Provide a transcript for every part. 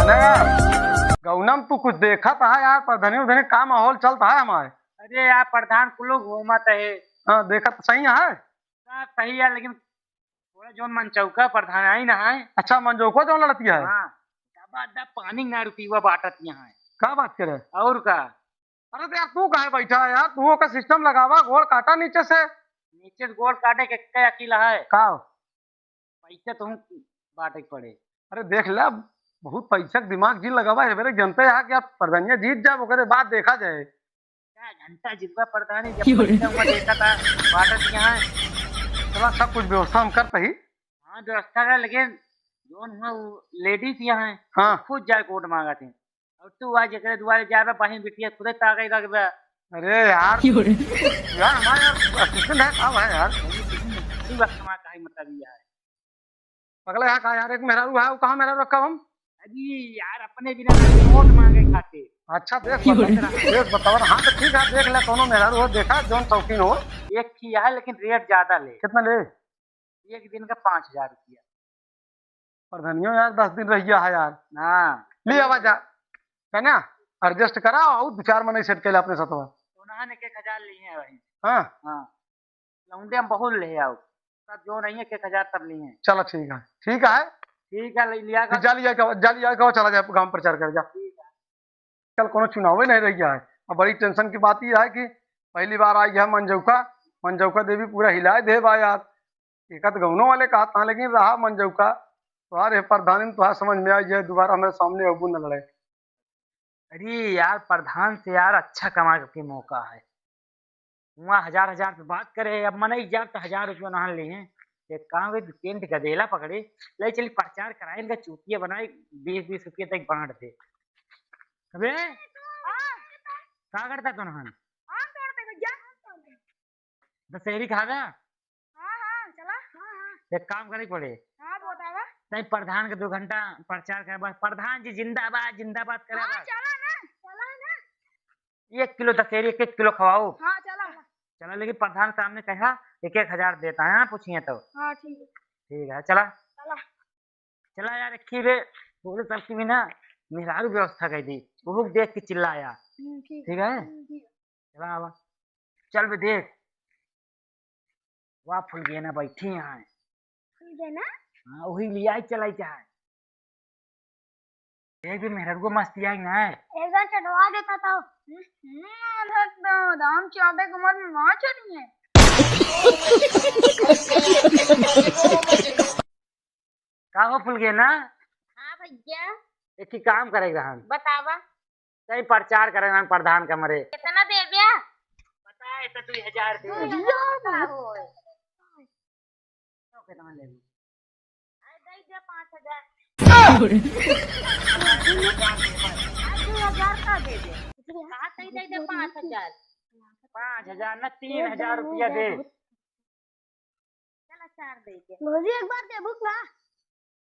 अरे यार गौनम तू कुछ देखा था यार, प्रधानी उधनी का माहौल चलता है हमारे। अरे यार प्रधान को लोग घूमत है। हाँ देखा तो सही है। सब सही है लेकिन थोड़ा जो मन चौका प्रधान आई ना है। अच्छा मंजो को जो लड़ती है। हाँ दबा दब पानी ना रुपीवा बाटत यहाँ है। क्या बात करे। और का अरे तो यार तू कहाँ बैठा है यार, तू का सिस्टम लगावा, गोल काटा नीचे से। नीचे से गोल काटे के क्या अकेला है। का पैसे तुम बांटे पड़े। अरे देख ले, बहुत पैसा के दिमाग जी लगावा है मेरे, जनते है कि आप प्रधानिया जीत जाए ओकरे बाद देखा जाए। क्या घंटा जितना प्रधान है, जब पैसा हुआ देखा था बाटत यहाँ है। चला सब कुछ व्यवस्था हम करते ही। हाँ व्यवस्था का लेकिन जोन हुआ लेडीज यहाँ है। हाँ खुद जाए कोर्ट मांगा थे और तू आज जगह दुआरे जा रहा बहन बिटिया खुदे ताकि रख बे। अरे यार यार हमारे यार असिस्टेंट है, काम है यार। तू वक्त हमारा काहे मतलब ये है। अगले यहाँ कहा यार एक मेहरारू है, वो कहाँ मेहरारू रखा हम। अजी यार अपने बिना वोट मांगे खाते। अच्छा देख बताओ ना। हाँ तो ठीक है देख ले, कोनो मेहरारू हो देखा जोन शौकीन हो। एक किया है लेकिन रेट ज्यादा ले। कितना ले। एक दिन का 5,000 रुपया। प्रधानियों यार 10 दिन रह गया है यार। हाँ ले आवाज जा है ना, एडजस्ट करा और 2-4 महीने सेट के लिए अपने साथ। उन्होंने 1,000 लिए हैं वही। हाँ हाँ लौंडे हम बहुत ले आओ सब जो नहीं है 1,000 तब लिए हैं। चलो ठीक है ठीक है। ठीक है ले लिया कर। जाली चला जाए गांव प्रचार कर जा। कल कोनो चुनाव ही नहीं रह गया है। अब बड़ी टेंशन की बात यह है कि पहली बार आई है मंजौका देवी पूरा हिलाए दे बा यार। एक गौनों वाले कहा था लेकिन रहा मंजौका तुम्हारे प्रधानी तुम्हारा समझ में आई है, दोबारा हमारे सामने अबू न लड़े। अरे यार प्रधान से यार अच्छा कमा के मौका है। वहाँ 1,000 पे बात करे, अब मन ही जा तो 1,000 रुपया नहा लिए हैं। एक काम है टेंट गदेला पकड़े ले चली प्रचार कराए, इनका चूतिया बनाए 20-20 रुपये तक बांट दे। अबे क्या करता तू नहान दशहरी खागा। एक काम करे पड़े नहीं प्रधान के 2 घंटा प्रचार करे बस। प्रधान जी जिंदाबाद जिंदाबाद करे बस। 1 किलो दशहरी 1-1 किलो खवाओ। चला लेकिन प्रधान सामने कहा 1,000 देता है। पूछिए तो ठीक है चला चला यार। रखी रे बोले सबकी भी ना मेहरारू व्यवस्था कर दी, वो देख के चिल्लाया। ठीक है चला आवा चल बे देख वाह फुल गए ना बैठी यहाँ है। हाँ वही लिया चलाई चाहे एक भी मेहरारू को मस्ती आई ना है। ऐसा चढ़वा देता था। दाम चाबे कमर में वहां चढ़ी है। का हो फुल गए ना। हाँ भैया एक ही काम करेगा हम बतावा कहीं प्रचार करेगा प्रधान का मरे। कितना दे दिया पता है तो 2,000 दे। कितना ले 5,000 का दे दे। 5,000 5,000 न 3,000 रुपया दे। चला 4 दे दे। मुझे एक बार देबू का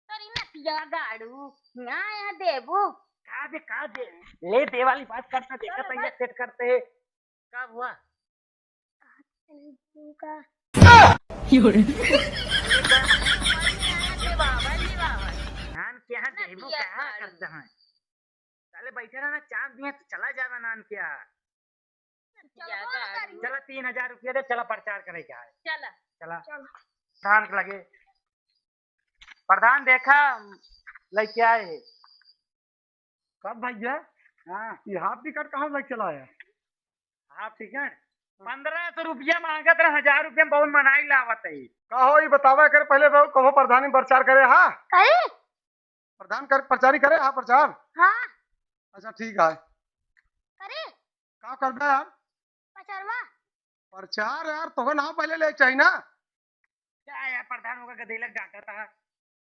तरी नतिया गाड़ू ना यहाँ देबू का दे ले दे वाली बात करता देखा तो ये सेट करते है। कब हुआ नान क्या देबू क्या करते हैं। चले बैठे रहना चांद दिए तो चला जाना नान क्या। चला 3,000 रुपया दे चला प्रचार करे क्या है। चला प्रधान के लगे प्रधान देखा लेके आए कब भैया। हाँ ये हाफ टिकट कहाँ लग चला है। हाफ टिकट 1,500 रुपया मांगत रहा 1,000 रुपया बहुत मनाई लावत है। कहो ये बतावा कर पहले कहो प्रधानी प्रचार करे। हाँ करे प्रधान कर प्रचारी करे। हाँ प्रचार। हाँ अच्छा ठीक है करे क्या करना यार पचरवा प्रचार यार तो ना पहले ले चाहिए ना। क्या यार प्रधान होगा गदेलक डांटा था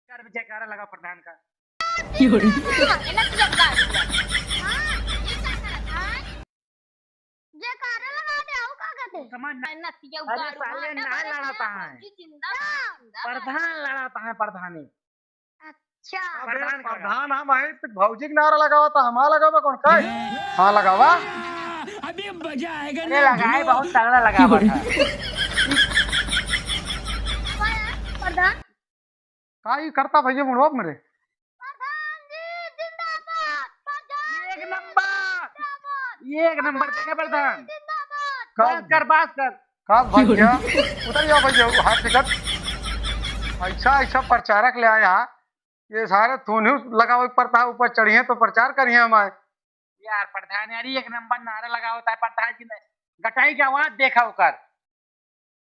कर जयकारा लगा प्रधान का। जयकारा लगा दे आओ का कहते समझ ना नतिया अरे साले ना लड़ाता है प्रधान लड़ाता है प्रधानी। अच्छा प्रधान हम है तो भौजी के नारा लगावा था हमारा लगावा कौन का। हाँ लगावा अभी मजा आएगा। अरे लगाए बहुत तगड़ा लगा हुआ था। प्रधान का ही करता भैया मुड़वा मेरे। प्रधान जी जिंदाबाद ये एक नंबर देगा प्रधान। जिंदाबाद। बात कर बात कर। का भैया उतर जाओ भैया हाथ टिकट ऐसा ऐसा प्रचारक ले आया ये सारे थोने लगाओ पड़ता है ऊपर चढ़िए तो प्रचार करिए हमारे। यार प्रधान यार एक नंबर नारा लगा होता है प्रधान जी ने गटाई की आवाज देखा होकर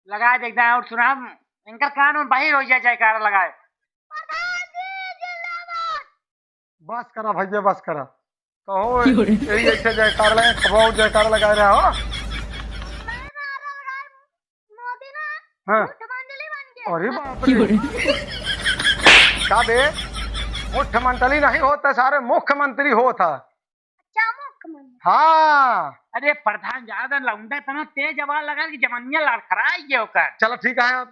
लगा देखता है और सुना इनका कानून बाहर हो जाए जयकारा लगाए। प्रधान जी जिंदाबाद। बस करा भैया बस करा कहो यही ऐसे जयकार लगे खबो जयकार लगा रहा हो। मैं नारा लगाए मोदी ना हाँ मुख्यमंत्री बन गए। अरे बाप रे का बे मुख्यमंत्री नहीं होता सारे मुख्यमंत्री होता। क्या मुख्यमंत्री? हाँ अरे प्रधान ज्यादा लौंडा तना तेज आवाज लगा कि जमनिया लड़खड़ाई गए होकर। चलो ठीक है आप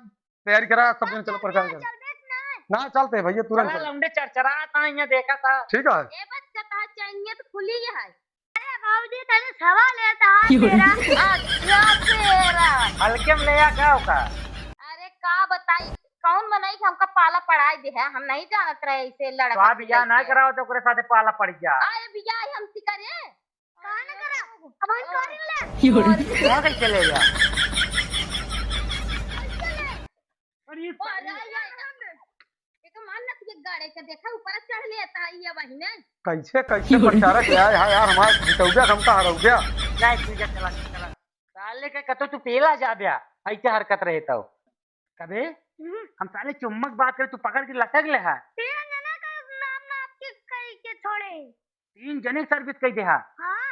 तैयारी करा सब दिन चलो प्रचार कर चल देखना है। ना चलते भैया तुरंत चला चलो। लौंडे चरचरा था यहाँ देखा था। ठीक है ये बच्चा कहा चाहिए तो खुली है। अरे बाबूजी तेरे सवाल लेता है तेरा। अच्छा तेरा। हल्के में ले आ क्या होगा। अरे का बताई कौन बनाई कि हमका पाला पढ़ाई दे है हम नहीं जानत रहे इसे तो लड़का आप बिया ना कराओ तो ओकरे साथे पाला पड़ जा। आए बिया हम सी करे का ना करा अब हम कर ले वहाँ कैसे ले जा। अरे एक मान ना तुझे गाड़े के देखा ऊपर चढ़ लेता है ये बहिने। कैसे कैसे प्रचारक ले आया यार हमारे जितौगा हम का हरौ गया। नहीं ठीक है चला चला साले के कतो तू पेला जा बिया ऐसे हरकत रहे तो कबे हम साले चुम्मक बात करे तू पकड़ के लटक ले है। तीन जना का नाम ना आपके कई के छोड़े। 3 जने सर्विस कई दे हा। हां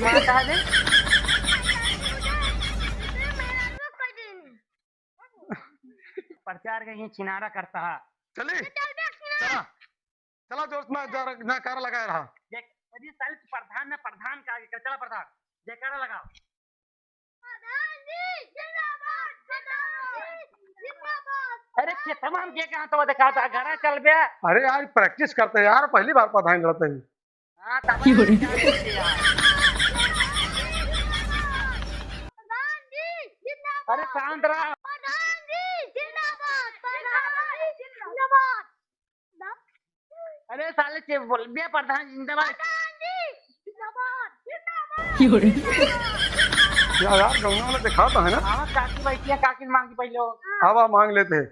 माता दे प्रचार का ये चिनारा करता है। चली चला चला जोश में ना कार लगाया रहा। देख अरे साले तू प्रधान ना प्रधान का आगे कर चला प्रधान जयकारा लगाओ। प्रधान जी जिंदाबाद जिंदाबाद। अरे के तमाम के कहां तो देखा था घरा चल बे। अरे यार प्रैक्टिस करते हैं यार पहली बार प्रधान लड़ते हैं। हां तब यार प्रधान जी जिंदाबाद। अरे शांत रहा। प्रधान जी जिंदाबाद प्रधान जी जिंदाबाद। अरे साले के बोल बे प्रधान जिंदाबाद। प्रधान जी जिंदाबाद जिंदाबाद। यार गंगा में दिखाता है ना। हां काकी बैठी है काकी मांगी पहले हवा मांग लेते हैं।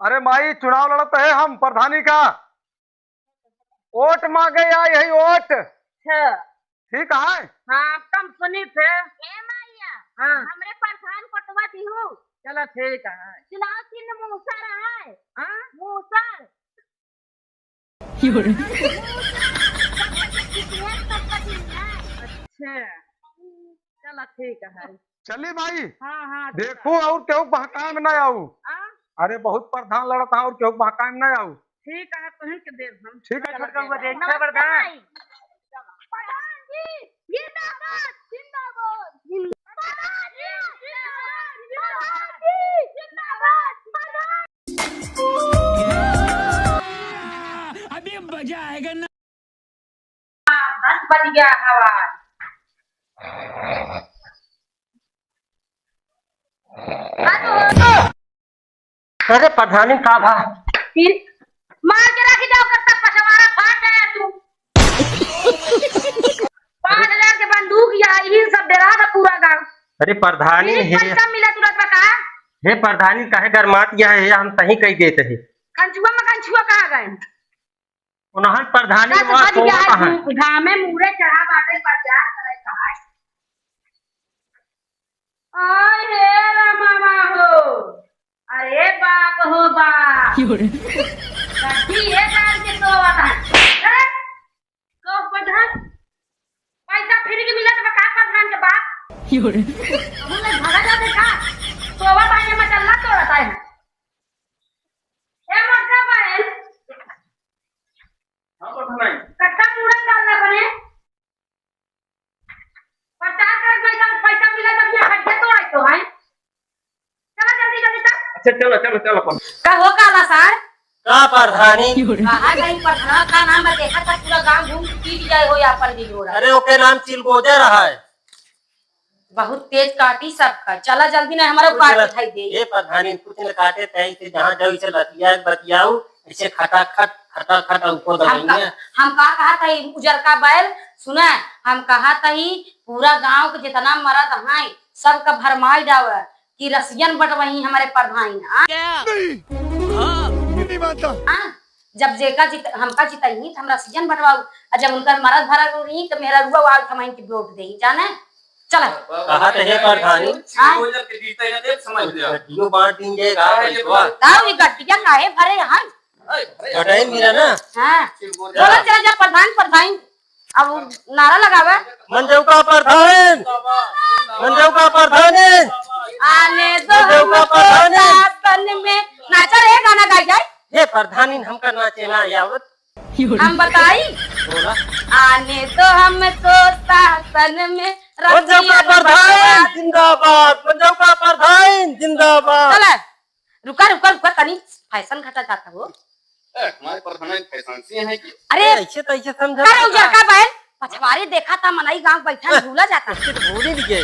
अरे माई चुनाव लड़ते हैं हम प्रधानी का वोट मांगे या यही वोट ठीक है। हाँ तुम सुनी थे। ए माइया हाँ हमरे प्रधान कोटवा दी हूँ। चलो ठीक है। चुनाव चिन्ह मूसा रहा है। हाँ मूसा अच्छा चलो ठीक है। चलिए भाई हाँ हाँ देखो और केहू बहकाए में ना आऊ। अरे बहुत प्रधान लड़ता और केहू बहकाए में ना आऊ। ठीक है तुम के दे हम ठीक है छोटा हुआ देख नमस्ते प्रधान। भाई। प्रधान जी जिंदाबाद जिंदाबाद प्रधान जी जिंदाबाद प्रधान। अभी मजा आएगा ना। 10 बज गया हवा। अरे प्रधानी का भा फिर मार के रख जाओ कब तक पछवाड़ा फाड़ गया तू। 5000 के बंदूक या ये सब डरा था पूरा गांव। अरे प्रधानी फिर हे पैसा मिला तुरंत बका। हे प्रधानी काहे गरमात गया है हम सही कही देते हैं। कंचुआ कहाँ गए? उन्हन प्रधानी दस वहाँ बज सोवा गया कहाँ है, घाम में मुरे चढ़ा बाटे प्रचार करे का। आय हे रामा हो अरे बाप हो बाप कभी ये डाल के तो आता है। अरे तो प्रधान पैसा फ्री के मिला तो बका प्रधान के बाप हम लोग भागा जाते का तो अब आने में चलना तो रहता है। ए मोटा बहन हाँ प्रधानी कट्टा पूरा डालना बने 50 पैसा मिला तब ये खड्डे तो आए तो है। चलो जल्दी जल्दी चल। अच्छा चलो चलो चलो का हो काला सर का प्रधानी कहा गई प्रधान का नाम मैं देखा था पूरा गांव घूम के पीट जाए हो या पर दिन हो रहा अरे ओके नाम चिलगोजा रहा है। बहुत तेज काटी सबका। चला जल्दी ना हमारा पार दिखाई दे। ये प्रधानी कुछ न काटे तय से जहाँ जाओ इसे बतियाओ ऐसे खटाखट खटा खटा ऊपर दबाएंगे। हम कहा था उजर का बैल सुना, हम कहा था पूरा गांव के जितना मरद है सबका भरमाई डावे कि रसियन बटवही हमारे प्रधान। जब जेका हमका जितही तो हम रसियन बटवाऊ, और जब उनका मरद भरा रही तो मेरा रुआ वाल थमाई की वोट दे जाने। चला कहा थे प्रधानी गड्डियों बांट देंगे ताऊ ये गड्डिया काहे भरे यहाँ घटाई मेरा ना। हां बोला चला जा प्रधान प्रधान अब नारा लगावे मंजू का प्रधान, मंजू का प्रधान आने दो तन में नाचा रे गाना गा जाए। ये प्रधानी हमका नाचे ना आवत हम बताई बोला आने दो हमको शासन में मंजू का प्रधान जिंदाबाद, मंजू का प्रधान जिंदाबाद। चला रुका रुका रुका कनी फैशन घटा जाता हो। हमारे प्रधान फैशन से है कि अरे ऐसे तो ऐसे समझा कर उजर का बैल पछवारी देखा था मनाई गांव बैठा भूला जाता। भूल ही गए।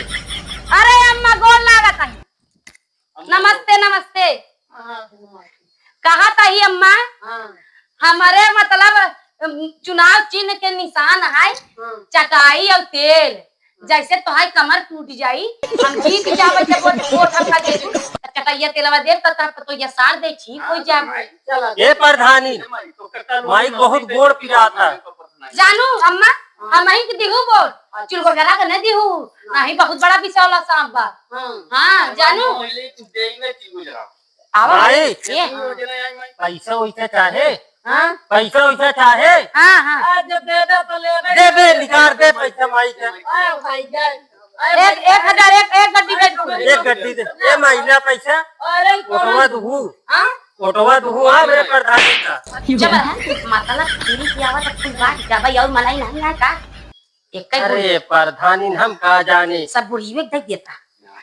अरे अम्मा गोल लागत है। नमस्ते नमस्ते। कहा था ही अम्मा हमारे मतलब चुनाव चिन्ह के निशान है चटाई और तेल, जैसे तो है कमर टूट जाई हम जीत जावे जब वोट हमका दे दू चटाइया तेलवा देव त तरफ तो ये सार दे छी कोई जावे। ये प्रधानी माई बहुत गोड़ पिरा था जानू अम्मा हम ही के दिहू वोट चुल वगैरह के नहीं दिहू नहीं बहुत बड़ा विशाल सांप बा। हां जानू आवा माई ये पैसा वैसा चाहे, हां पैसा वैसा चाहे हां हां दे बे निकाल दे पैसा माई का। एक हजार एक गड्डी दे एक गड्डी दे ये महिला पैसा ओटवा दुहू हां ओटवा दुहू आ मेरे प्रधानी का जब है मतलब पीली की आवाज फुल बात जाबा और मलाई नहीं ना का एक कई अरे प्रधानी हम का जाने सब बुढ़ी में दे देता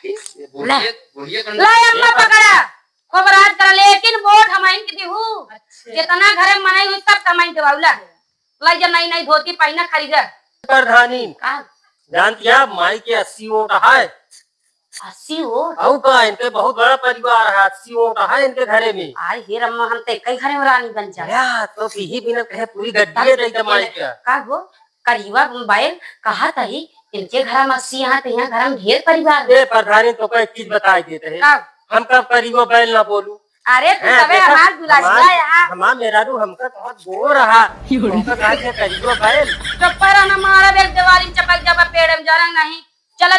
ले बुढ़िया ले अम्मा पकड़ा खबरात कर लेकिन वोट हमाइन के दिहू जितना घरे मनाई हुई सब कमाई देवाउला लाई जा नई नई धोती पहना खरीद प्रधानी का जानती है माई के 80 वोट है 80 वोट और का इनके बहुत बड़ा परिवार है 80 वोट है इनके घरे में। आई हे रम्मा हम ते कई घरे में रानी बन जा या तो पीही बिना कहे पूरी गड्डी दे दे माई का हो करीबा मोबाइल कहा था ही इनके घर में 80 यहाँ तो यहाँ घर में ढेर परिवार ये प्रधानी तो कोई चीज बता देते हैं का हम कब करीबो बैल ना बोलू। अरे तू सबे हमार दुलासिया यहाँ हमार मेरा रू हमका बहुत गो रहा हमका कहा के करीबो बैल चप्पा ना मारा बेल दीवारी में चपक जाबा पेड़ में जरंग नहीं चला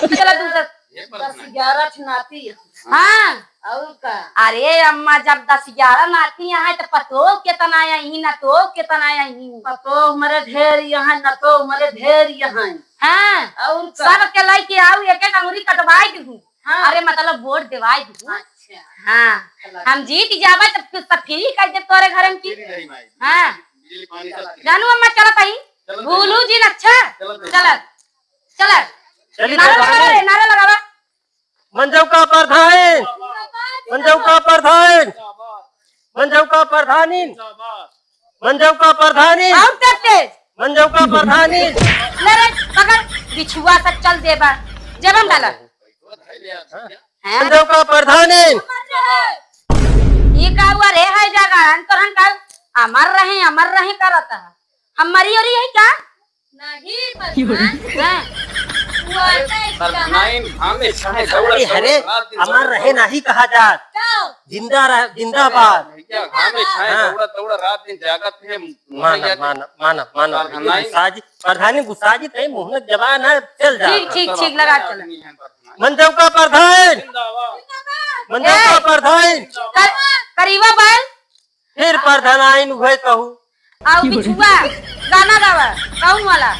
चला दूसरा 10-11 नाती हाँ और का अरे अम्मा जब 10-11 नाती यहाँ तो पतो कितना यही ना तो कितना यही तो मरे ढेर यहाँ न तो मरे ढेर यहाँ हाँ और सब के लाई के आऊ एक एक अंगुरी कटवाई दूँ हाँ। अरे मतलब वोट दिवाई दूँ अच्छा हाँ हम जीत जावा तो सब फ्री कर दे तोरे घर में की हाँ बिजली पानी सब जानू अम्मा चलत आई भूलू जी अच्छा चल चल चली नारा लगा रे नारा लगावा मंजू का प्रधान, मंजू का प्रधान, मंजू का प्रधानी, मंजू का प्रधानी, आउट करते मंजू का प्रधानी। ले रे पकड़ बिछुआ से चल देबा जब हम डाला हैं मंजू का प्रधानी ये का हुआ रे है जगह अंतर हम का अमर रहे करता है हम मरी और यही क्या नहीं अरे हरे अमर रहे नहीं कहा जात जिंदाबाद मानव मानव मानव मानव गुस्साजी प्रधानी गुस्साजी तय मुहम्मद जवान है चल जा ठीक ठीक ठीक लगा चल मंजू का प्रधान, मंजू का प्रधान करीबा बैल फिर प्रधान आइन हुए कहू आओ बिछुआ गाना गावा कौन वाला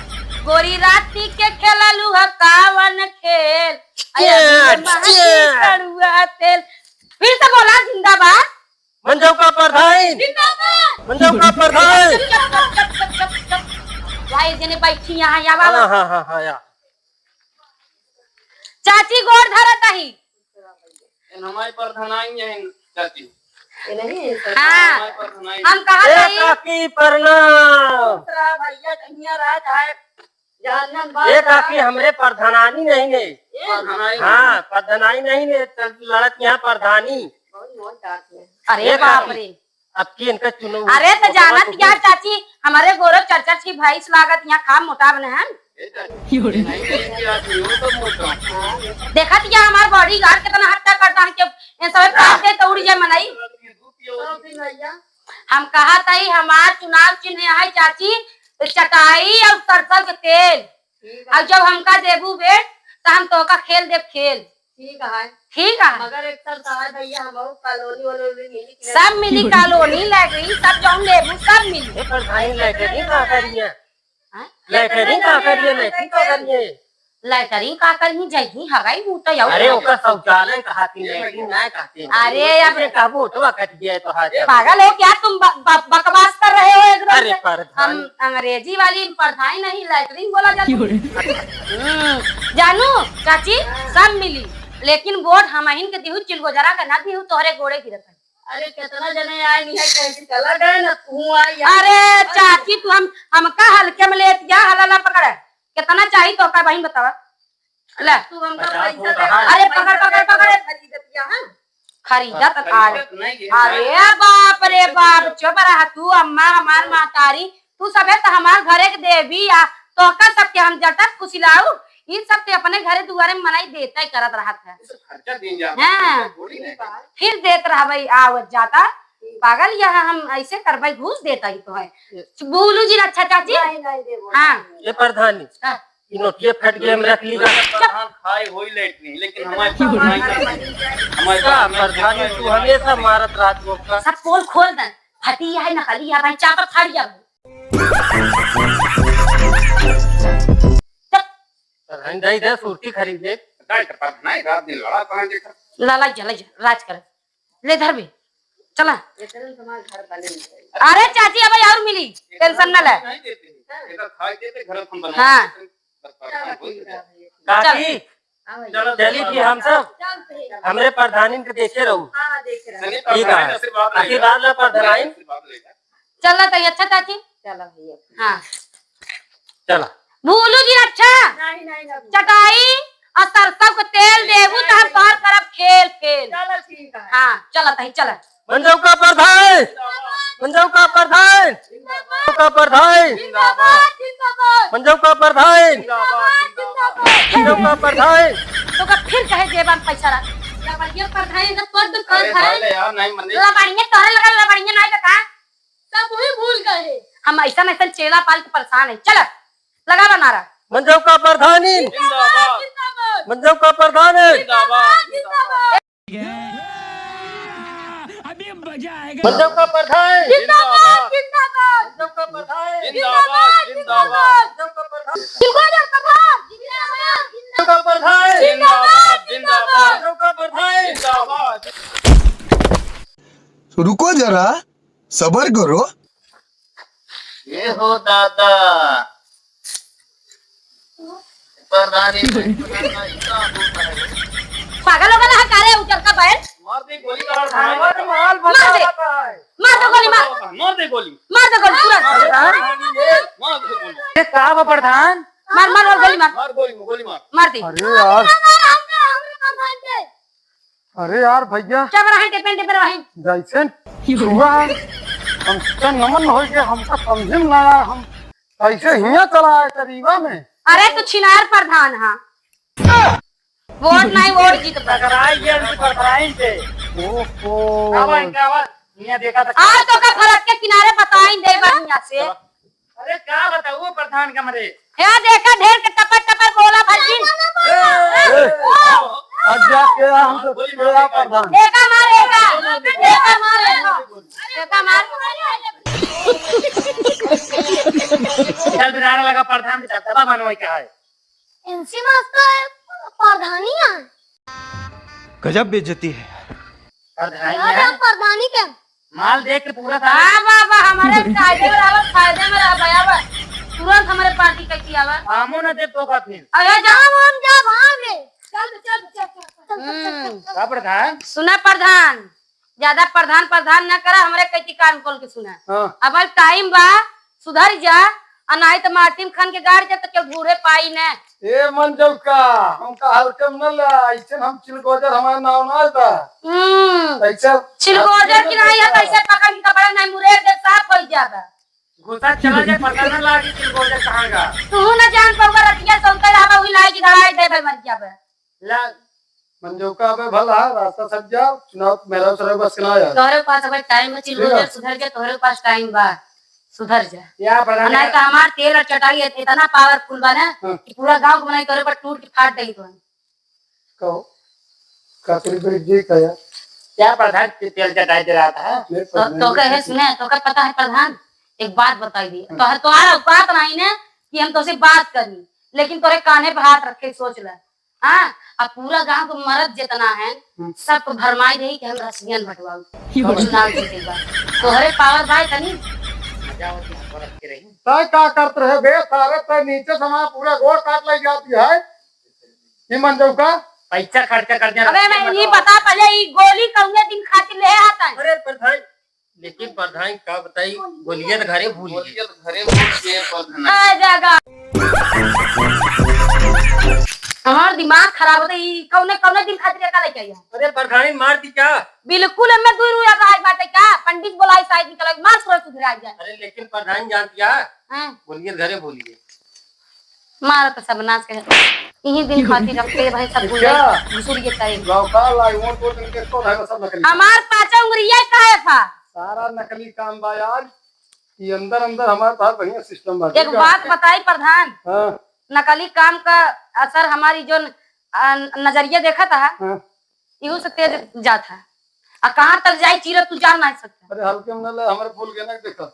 गोरी राती के खेललू ह कावन खेल कड़ुआ तेल फिर से बोला जिंदाबाद मंजू का प्रधान, मंजू का प्रधान। भाई जने बैठी यहाँ या हाँ बाबा हाँ हाँ हाँ या चाची गोड़ धरत ही हमारे प्रधान आएंगे चाची हाँ हम कहा ए था काकी प्रणाम। भैया कन्या राज है ए काकी हमरे प्रधानानी नहीं ने प्रधान हाँ प्रधानाई नहीं ने लड़त यहाँ प्रधानी अरे बाप रे अब की इनका चुनो। अरे तो जानत यार चाची हमारे गोरख चर्चा छी भाई स्वागत यहाँ खा मोटा बने हैं देखत या हमार बॉडी गार्ड कितना हट्टा करता है कि ये सब काट दे तो उड़ जाए मनाई। हम कहा था हमार चुनाव चिन्ह है चाची चटाई और सरसों के तेल और जब हमका देबू बेट तो हम तो का खेल देव खेल। ठीक है मगर एक सरकार भैया हम कॉलोनी वोलोनी मिली सब मिली कॉलोनी लाइब्रेरी सब जाऊं लेबू सब मिली। ये प्रधानी लैटरिन का करिए, लैटरिन का करिए, लैटरिन का करिए, लैटरिन का कर ही जाई हगाई बूटा यार। अरे ओका शौचालय कहती लैटरिन ना कहती। अरे अब काबू उठवा कट गया तो हाथ। पागल हो क्या तुम बकवास कर रहे हो एकदम अरे से? प्रधान हम अंग्रेजी वाली पढ़ाई नहीं लैटरिन बोला जाता जानू चाची सब मिली लेकिन वोट हम के दिहू चिलगोजरा का ना दिहू तोहरे गोड़े गिरत है। अरे कितना जने आए नहीं है कैसे चला गए ना तू आई अरे चाची तू हमका हल्के में ले जा हलाला पकड़ कितना चाहिए तो का बहन बतावा ले तू हमका 50 पैसा दे। अरे पकड़ पकड़ पकड़ खरीदतिया हां खरीदत आज। अरे बाप रे बाप चुप रहा तू अम्मा हमार मातारी तू सबे तो हमार घरे के देवी आ तो का सबके हम जटक खुशिलाऊ इन सब ते अपने घरे दुआरे में मनाई देता ही करत रहत है। खर्चा दिन जाता हाँ फिर देत रहा भाई आवत जाता पागल यहाँ हम ऐसे कर भाई घूस देता ही तो है बोलू जी अच्छा चाची हाँ ये प्रधानी हाँ। ये नोटिया फट गया हम रख लीजिए। प्रधान खाए होई लेट नहीं लेकिन हमारे प्रधानी तू हमेशा मारत रात को का। सब पोल खोल दे फटी है नकली है भाई चापर फाड़ जा प्रधानी दे दे सूर्ति खरीदे। नहीं रात दिन लड़ा कहां देखा लाला जा राज कर ले धर भी चला। अरे चाची अब और मिली टेंशन न ले। नहीं देते इधर खाए देते घर हम बना हाँ। काकी चली थी हम सब हमरे प्रधानी के देखे रहू। हां देख रहा ठीक है आशीर्वाद ला प्रधानी। चल तो अच्छा चाची चला भैया हाँ चला भूलू जी अच्छा नहीं नहीं ना चटाई और सरसों का तेल देबू तो हम तोहर करब खेल खेल। चलो ठीक है हाँ चलत है चल मंजव का प्रधान, मंजव का प्रधान, मंजव का प्रधान, मंजव का प्रधान, मंजव का प्रधान। तो का फिर कहे जेबा में पैसा रख लबड़िया पर धाई ना तोड़ दुकान अरे है भाई यार नहीं मन लबड़िया तोरे लगा लबड़िया नहीं का सब वही भूल गए हम ऐसा ऐसा चेला पाल के परेशान है चल लगा बना रहा मंजव का प्रधानी, जिंदाबाद मंजव का प्रधान, जिंदाबाद अभी मजा आएगा। मंजव का प्रधान, जिंदाबाद मंजव का प्रधान, जिंदाबाद जिंदाबाद मंजव का प्रधान, चिलगोजर प्रधान जिंदाबाद मंजव का प्रधान, जिंदाबाद जिंदाबाद मंजव का प्रधान। जिंदाबाद। रुको जरा सबर करो। ये हो दादा प्रधानी पागल हो गया हकारे उचल का बैल मार दे गोली का माल मार दे बताता है। मार दो गोली मार दे गोली मार दो गोली तुरंत मार दे गोली का बा प्रधान मार मार और गोली मार मार गोली मार मार दी अरे यार अरे यार भैया क्या बरा है टिपन टिपन रही जैसे हुआ हमसे नमन हो के हमका समझे ना यार हम ऐसे हिया चला है करीबा में। अरे तू छिनार प्रधान हाँ वोट नहीं वोट जीत टकराई गया उनकी प्रधान से। ओहो यहाँ देखा था आ तो का फरक के किनारे बताई दे बढ़िया से अरे क्या बताऊँ प्रधान का मरे हे देखा ढेर के टपर टपर बोला भरजिन अब जाके हम तो तेरा प्रधान एका मार एका मार एका मार चल बिराने लगा प्रधान के दबा मनवाई का है इनसी मास्टर प्रधानी है गजब बेइज्जती है। प्रधान है प्रधानी के माल देख के पूरा था हां बाबा हमारे कायदे में आवा फायदे में रह बयावा तुरंत हमारे पार्टी का किया हुआ आमो न दे तो का फिर अरे जाओ हम जा भागे चल का प्रधान सुना प्रधान ज्यादा प्रधान प्रधान न करा हमरे कई कान खोल के सुना हाँ। अब टाइम बा सुधर जा अनाई तो मार्टिन खान के गाड़ जा तो क्यों घूरे पाई न ए मंजव का हमका हल्कम न ला ऐसे हम चिलगोजर हमारा नाम ना था ऐसे छिलगोजर की नहीं है कैसे पकड़ के कपड़ा नहीं मुरेर दे साफ हो जाबे घुसा चला जाए पता न लागी चिलगोजा कहाँ का। तू न जान पाऊंगा रतिया सौते आवा हुई लाई की दवाई दे भाई मर जाबे ला मंजूका पे भला रास्ता सब जा चुनाव मेरा सर बस ना यार तोहरे पास अगर टाइम में छिलगोजर सुधर जा तोहरे पास टाइम बा सुधर जा या प्रधान नहीं तो हमार तेल और चटाई इतना पावरफुल बा ना कि पूरा गांव को बनाई तोरे पर टूट के फाट देई तो कहो कातरी बड़ी जी का यार क्या प्रधान तेल चटाई दे रहा था। तो कहे सुने तो का पता है प्रधान एक बात बताई दी तो तुम्हारा औकात नहीं ना कि हम तुझसे बात करी लेकिन तोरे कान्हे पे हाथ रख के सोच ले हाँ अब पूरा गांव को मर्द जितना है सबको भरमाई रही कि हम रसियन बटवाऊ चुनाव जीतेगा तोहरे पावर भाई तनी तय का करते रहे बे सारे तय नीचे समा पूरा गोड़ काट ले जाती है ये मंजूका पैसा खर्चा कर दिया। अबे मैं ये बता पहले ये गोली कौने दिन खातिर ले आता है अरे प्रधान लेकिन प्रधान का बताई गोलियां तो घरे भूल गई। बोलिए तो घरे बोल के प्रधान आ जाएगा हमार दिमाग खराब होता है कौने कौने दिन खातिर का लेके आया अरे प्रधान मार दी क्या। बिल्कुल मैं दूर हुआ का बात है क्या पंडित बोलाई शायद निकल मार थोड़ा सुधर आ जाए अरे लेकिन प्रधान जान दिया हैं गोलियां घरे भूल गई। मारा तो सब नाच के यही दिन खातिर रखते भाई सब क्या? घुसुर के करे गाँव का लाई वो तो इनके तो है सब नकली हमार पाचा उंगलिया काहे था सारा नकली काम बा यार ये अंदर अंदर हमारे पास बढ़िया सिस्टम बा एक बात बताई प्रधान हाँ नकली काम का असर हमारी जो नजरिया देखा था हाँ इहो से तेज जाता है और कहाँ तक जाए चीरत तू जान नहीं सकता अरे हल्के में ले हमारे फूल गए ना देखा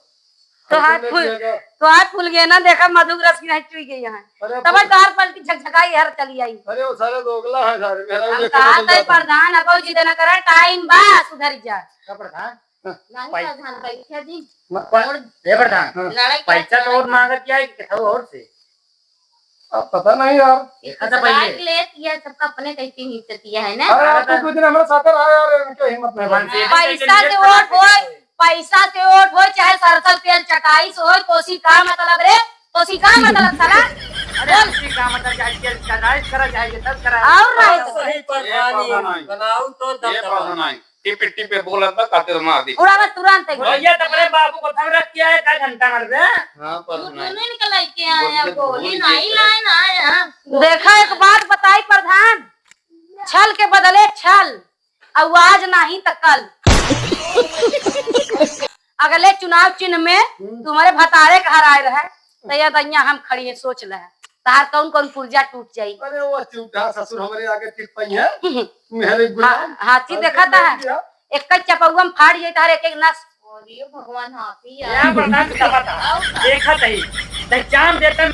तो हाथ फूल गया ना देखा मधुक रस की नहीं चुई गई यहाँ अरे तब तार पलटी झकझकाई हर चली आई अरे वो सारे दोगला है सारे मेरा हम देखो कहा बदल था जाता है। प्रधान अब जिद न करे टाइम बा सुधर जा क्या प्रधान नहीं पैसा- प्रधान बैठे जी ये प्रधान लड़ाई पैसा तो और मांगा क्या है और से अब पता नहीं यार देखा था पहले ले सबका अपने कैसी नीति है ना अरे आप तो कुछ दिन हमारे साथ रहा यार इनके हिम्मत नहीं बनी पैसा से वोट होए पैसा से वोट होए चाहे सरसल तेल चटाई से होए तो सी का मतलब रे तो सी का मतलब साला अरे उसी का मतलब जाए चढ़ाई करा जाएगी तब करा और नहीं तो सही प्रधान बनाऊ तो दम ये दबाऊ। प्रधान टिपे टिपे बोला था काते तो मार दी उड़ा बस तुरंत एक भैया तो अपने बाबू को फोन रख किया है का घंटा मर दे हां प्रधान निकल के आया गोली नहीं लाए ना आया देखा एक बात बताई प्रधान छल के बदले छल आवाज नहीं तो कल अगले चुनाव चिन्ह में तुम्हारे भतारे का हराए रहे तो ये दैया हम खड़ी है सोच ले तार कौन कौन पुर्जा टूट जाई अरे वो चूठा ससुर हमारे आगे टिक पाई है मेरे गुलाम हाथी देखा था एक चपौआ में फाड़ जाए तार एक एक नस भगवान हाथी या प्रधान का पता देखा सही पहचान देता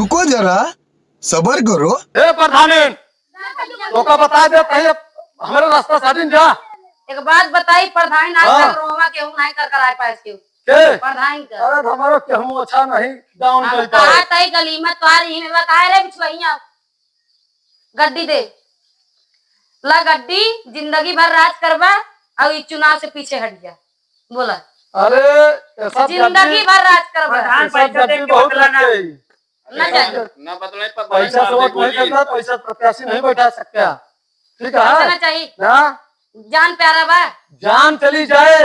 रुको जरा सबर करो। ए प्रधान तो का बता दे कहीं हमारे रास्ता साधन जा एक बात बताई प्रधान आज हाँ। तक रोमा के नहीं कर कर आए पास के के प्रधान का अरे हमारो के हम अच्छा नहीं डाउन हम करता कहा तई गली में तोहार ही में बताए रे बिछुइया गड्डी दे ला गड्डी जिंदगी भर राज करवा और इस चुनाव से पीछे हट जा बोला अरे ऐसा जिंदगी भर राज करवा प्रधान ऐसा पैसा दे गड्डी के बहुत बदलाना लगते हैं। न जाए ना बदले पैसा से वोट नहीं करना पैसा प्रत्याशी नहीं बैठा सकता ठीक ऐसा है ना चाहिए ना जान प्यारा बा जान चली जाए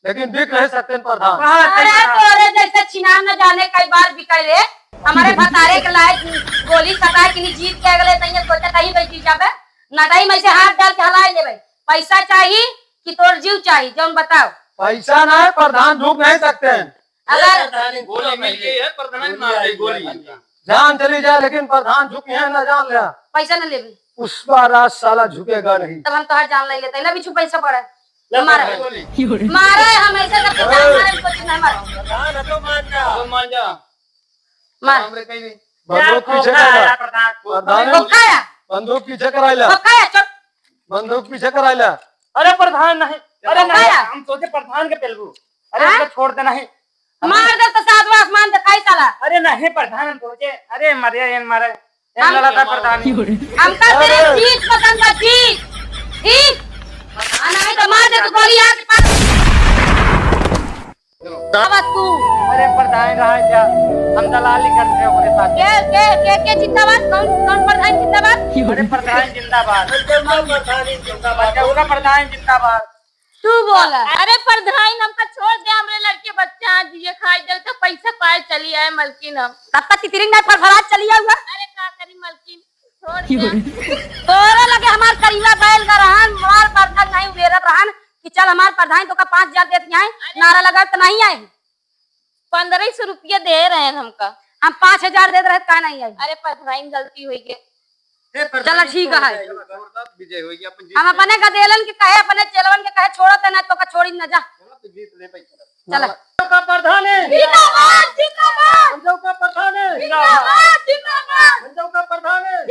लेकिन बिक नहीं सकते प्रधान अरे तोरे जैसे छिनाम न जाने कई बार बिकाई रे हमारे भतारे के लायक गोली सटा के नहीं जीत के अगले तैया सोचा कहीं बैठी जाबे नटाई में से हाथ डाल के हलाए लेबे पैसा चाहिए कि तोर जीव चाहिए जौन बताओ पैसा ना है प्रधान झुक नहीं सकते हैं अगर प्रधान गोली मिल गई है प्रधान मार दी गोली जान चली जाए लेकिन प्रधान झुके हैं ना जान लिया पैसा न लेबे उस बार आज साला झुकेगा नहीं तब हम तोहर जान ले लेते ना बिछू पैसा पड़े ले मारे गोली। मारे हमेशा तक जान मारे कुछ नहीं मारे प्रधान तो मान जा तो मान जा मार हमरे कहीं नहीं बंदूक पीछे आया कराइला प्रधान प्रधान खोखाया बंदूक पीछे कराइला खोखाया चुप बंदूक पीछे कराइला अरे प्रधान नहीं अरे नहीं आया? हम सोचे प्रधान के तेलुगु अरे हाँ? इसको छोड़ दे नहीं मार दे तो सातवां आसमान दिखाई साला अरे नहीं प्रधान हम सोचे अरे मरे ये मारे ये हम- लड़ा था प्रधान हमका सिर्फ जीत पसंद है जीत ठीक नहीं तो मार दे तो गोली आके पास अब तू अरे प्रधान रहा क्या हम दलाली करते हैं अपने साथ के जिंदाबाद कौन कौन प्रधान जिंदाबाद अरे प्रधान जिंदाबाद प्रधान जिंदाबाद का प्रधान जिंदाबाद तू बोला। अरे प्रधान हमका छोड़ दे, हमरे लड़के बच्चा आज ये खाई दे तो पैसा पाए चली आए मलकिन हम। तब तक तितरिंग में फरफराट चली हुआ। अरे का करी मलकिन, छोड़ दे। तोरे लगे हमार करीबा बैल का रहन, हमार प्रधान नहीं उबेरत रहन कि चल हमार प्रधान तो का 5,000 देती हैं, नारा लगा तो नहीं आई। 1500 रुपया दे रहे हैं हमका। हम 5,000 दे रहे का नहीं आई। अरे प्रधान गलती हुई के। चलो ठीक है। विजय हो गया अपन हम अपने गदेलन के कहे, अपने चेलवन के कहे छोड़ो ना तो का छोड़ी न जा। जीत ले पैसा। चल का प्रधान है, जिंदाबाद जिंदाबाद मंजू का प्रधान है, जिंदाबाद जिंदाबाद मंजू का प्रधान है।